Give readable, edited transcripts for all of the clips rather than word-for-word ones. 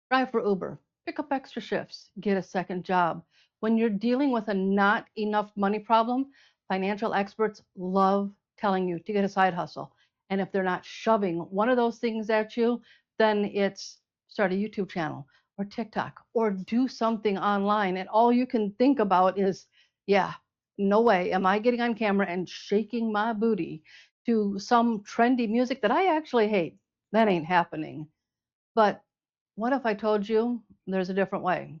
Drive for Uber, pick up extra shifts, get a second job. When you're dealing with a not enough money problem, financial experts love telling you to get a side hustle. And if they're not shoving one of those things at you, then it's start a YouTube channel or TikTok or do something online. And all you can think about is, yeah, no way am I getting on camera and shaking my booty to some trendy music that I actually hate. That ain't happening. But what if I told you there's a different way?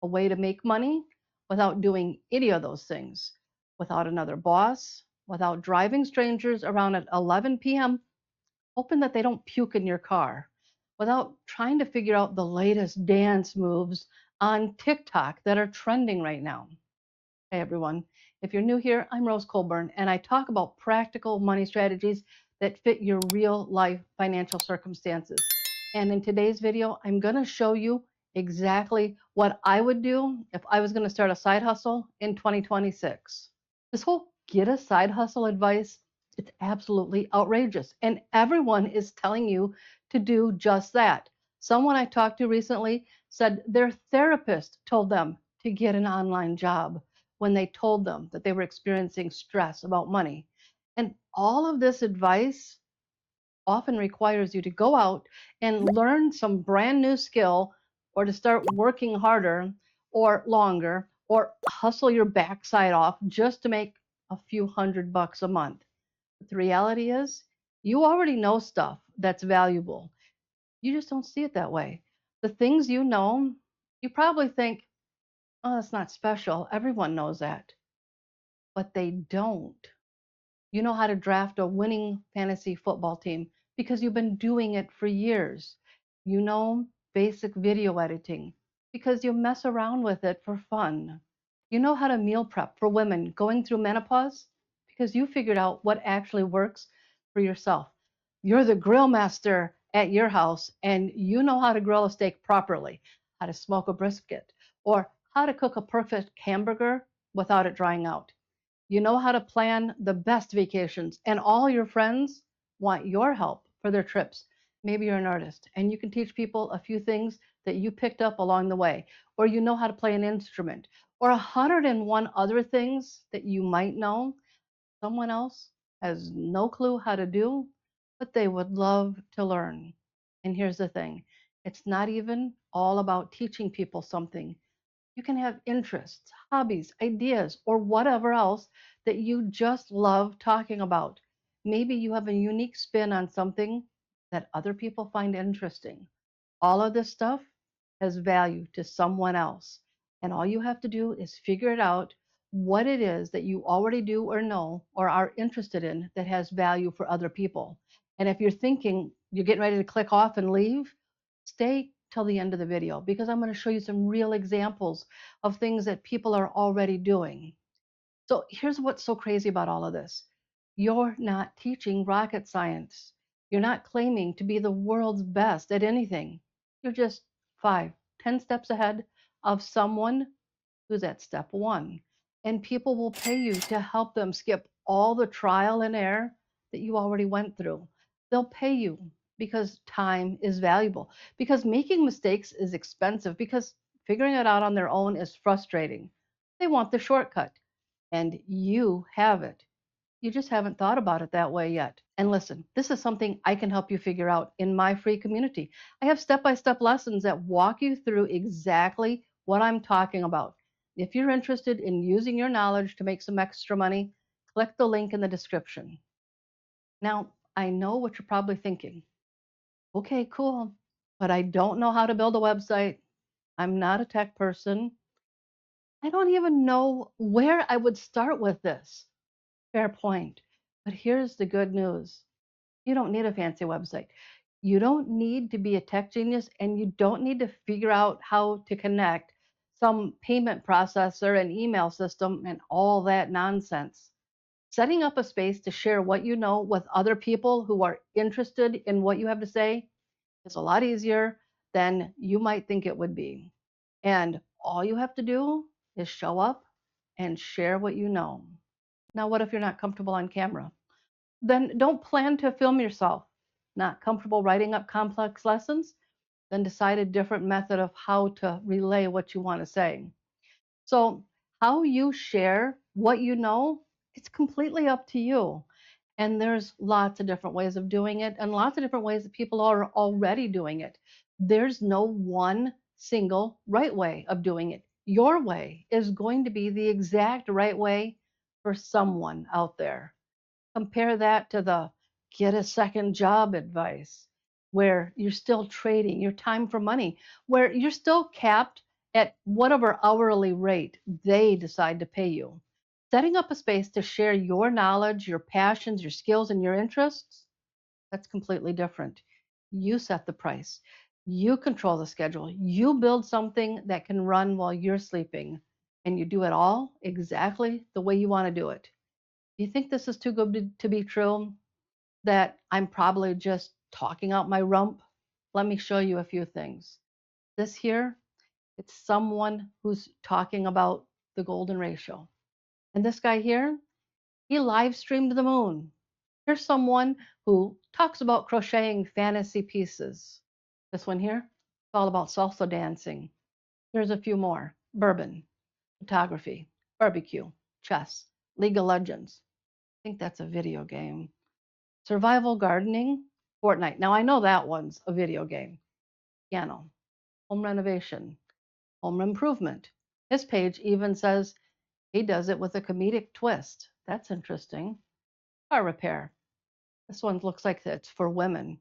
A way to make money without doing any of those things, without another boss, without driving strangers around at 11 p.m., hoping that they don't puke in your car, without trying to figure out the latest dance moves on TikTok that are trending right now. Hey everyone, if you're new here, I'm Rose Colburn, and I talk about practical money strategies that fit your real life financial circumstances. And in today's video, I'm going to show you exactly what I would do if I was going to start a side hustle in 2026. This whole get a side hustle advice, it's absolutely outrageous. And everyone is telling you to do just that. Someone I talked to recently said their therapist told them to get an online job when they told them that they were experiencing stress about money. And all of this advice often requires you to go out and learn some brand new skill or to start working harder or longer or hustle your backside off just to make a few $100 a month. But the reality is, you already know stuff that's valuable. You just don't see it that way. The things you know, you probably think, oh, it's not special. Everyone knows that. But they don't. You know how to draft a winning fantasy football team because you've been doing it for years. You know basic video editing because you mess around with it for fun. You know how to meal prep for women going through menopause because you figured out what actually works for yourself. You're the grill master at your house and you know how to grill a steak properly, how to smoke a brisket, or how to cook a perfect hamburger without it drying out. You know how to plan the best vacations, and all your friends want your help for their trips. Maybe you're an artist and you can teach people a few things that you picked up along the way, or you know how to play an instrument, or 101 other things that you might know someone else has no clue how to do, but they would love to learn. And here's the thing, it's not even all about teaching people something. You can have interests, hobbies, ideas, or whatever else that you just love talking about. Maybe you have a unique spin on something that other people find interesting. All of this stuff has value to someone else. And all you have to do is figure it out what it is that you already do or know or are interested in that has value for other people. And if you're thinking you're getting ready to click off and leave, stay till the end of the video because I'm going to show you some real examples of things that people are already doing. So here's what's so crazy about all of this. You're not teaching rocket science. You're not claiming to be the world's best at anything. You're just 5, 10 steps ahead of someone who's at step one. And people will pay you to help them skip all the trial and error that you already went through. They'll pay you because time is valuable, because making mistakes is expensive, because figuring it out on their own is frustrating. They want the shortcut, and you have it. You just haven't thought about it that way yet. And listen, this is something I can help you figure out in my free community. I have step by step lessons that walk you through exactly what I'm talking about. If you're interested in using your knowledge to make some extra money, click the link in the description. Now, I know what you're probably thinking. Okay, cool, but I don't know how to build a website. I'm not a tech person. I don't even know where I would start with this. Fair point. But here's the good news. You don't need a fancy website. You don't need to be a tech genius, and you don't need to figure out how to connect some payment processor and email system and all that nonsense. Setting up a space to share what you know with other people who are interested in what you have to say is a lot easier than you might think it would be. And all you have to do is show up and share what you know. Now, what if you're not comfortable on camera? Then don't plan to film yourself. Not comfortable writing up complex lessons? then decide a different method of how to relay what you want to say. So, how you share what you know, it's completely up to you. And there's lots of different ways of doing it, and lots of different ways that people are already doing it. There's no one single right way of doing it. Your way is going to be the exact right way for someone out there. Compare that to the get a second job advice, where you're still trading your time for money, where you're still capped at whatever hourly rate they decide to pay you. Setting up a space to share your knowledge, your passions, your skills, and your interests, that's completely different. You set the price, you control the schedule, you build something that can run while you're sleeping, and you do it all exactly the way you want to do it. You think this is too good to be true? That I'm probably just talking out my rump? Let me show you a few things. This here, it's someone who's talking about the golden ratio. And this guy here, he live streamed the moon. Here's someone who talks about crocheting fantasy pieces. This one here, it's all about salsa dancing. Here's a few more: bourbon, photography, barbecue, chess, League of Legends. I think that's a video game. Survival gardening, Fortnite. Now I know that one's a video game. Piano, home renovation, home improvement. His page even says he does it with a comedic twist. That's interesting. Car repair. This one looks like it's for women.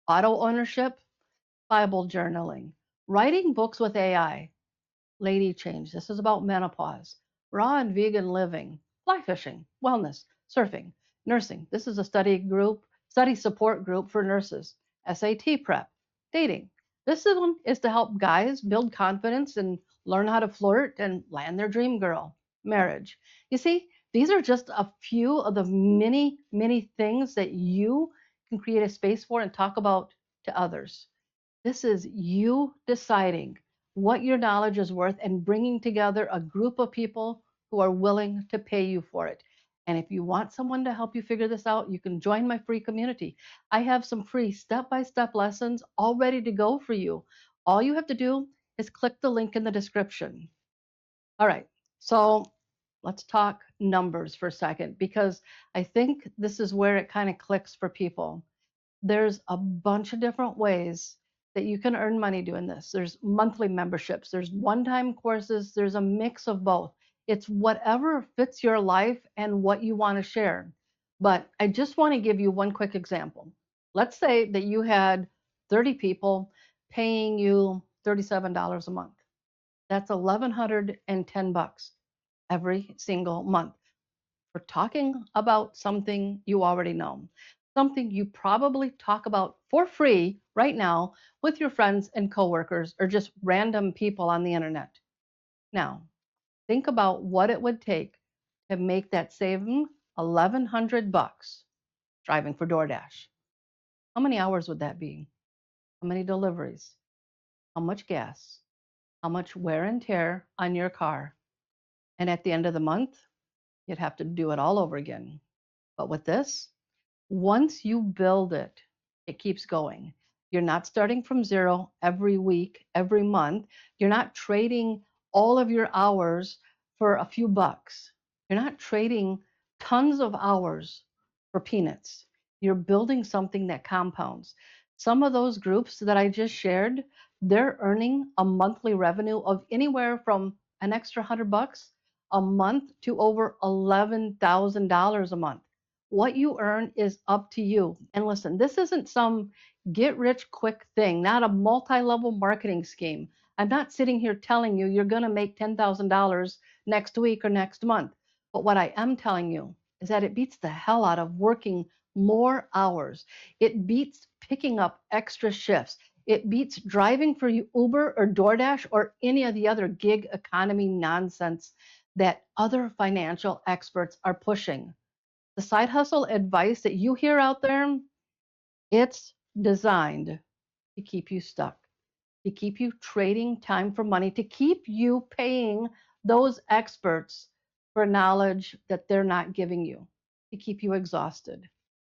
Auto ownership, Bible journaling, writing books with AI. Lady Change. This is about menopause, raw and vegan living, fly fishing, wellness, surfing, nursing. This is a study support group for nurses, SAT prep, dating. This one is to help guys build confidence and learn how to flirt and land their dream girl, marriage. You see, these are just a few of the many, many things that you can create a space for and talk about to others. This is you deciding what your knowledge is worth and bringing together a group of people who are willing to pay you for it. And if you want someone to help you figure this out, you can join my free community. I have some free step by step lessons all ready to go for you. All you have to do is click the link in the description. All right, so let's talk numbers for a second, because I think this is where it kind of clicks for people. There's a bunch of different ways that you can earn money doing this. There's monthly memberships, there's one-time courses, there's a mix of both. It's whatever fits your life and what you want to share. But I just want to give you one quick example. Let's say that you had 30 people paying you $37 a month. That's 1,110 bucks every single month for talking about something you already know, something you probably talk about for free right now with your friends and coworkers or just random people on the internet. Now, think about what it would take to make that saving 1,100 bucks driving for DoorDash. How many hours would that be? How many deliveries? How much gas? How much wear and tear on your car? And at the end of the month, you'd have to do it all over again. But with this, once you build it, it keeps going. You're not starting from zero every week, every month. You're not trading all of your hours for a few bucks. You're not trading tons of hours for peanuts. You're building something that compounds. Some of those groups that I just shared, they're earning a monthly revenue of anywhere from an extra 100 bucks a month to over $11,000 a month. What you earn is up to you. And listen, this isn't some get rich quick thing, not a multi level marketing scheme. I'm not sitting here telling you you're going to make $10,000 next week or next month. But what I am telling you is that it beats the hell out of working more hours. It beats picking up extra shifts. It beats driving for Uber or DoorDash or any of the other gig economy nonsense that other financial experts are pushing. The side hustle advice that you hear out there, it's designed to keep you stuck, to keep you trading time for money, to keep you paying those experts for knowledge that they're not giving you, to keep you exhausted.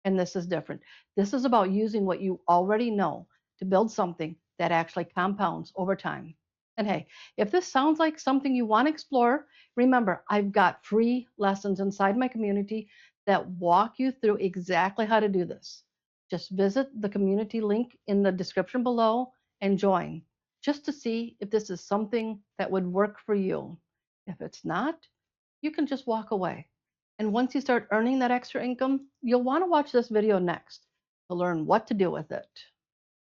And this is different. This is about using what you already know to build something that actually compounds over time. And hey, if this sounds like something you want to explore, remember, I've got free lessons inside my community that walk you through exactly how to do this. Just visit the community link in the description below and join, just to see if this is something that would work for you. If it's not, you can just walk away. And once you start earning that extra income, you'll want to watch this video next to learn what to do with it.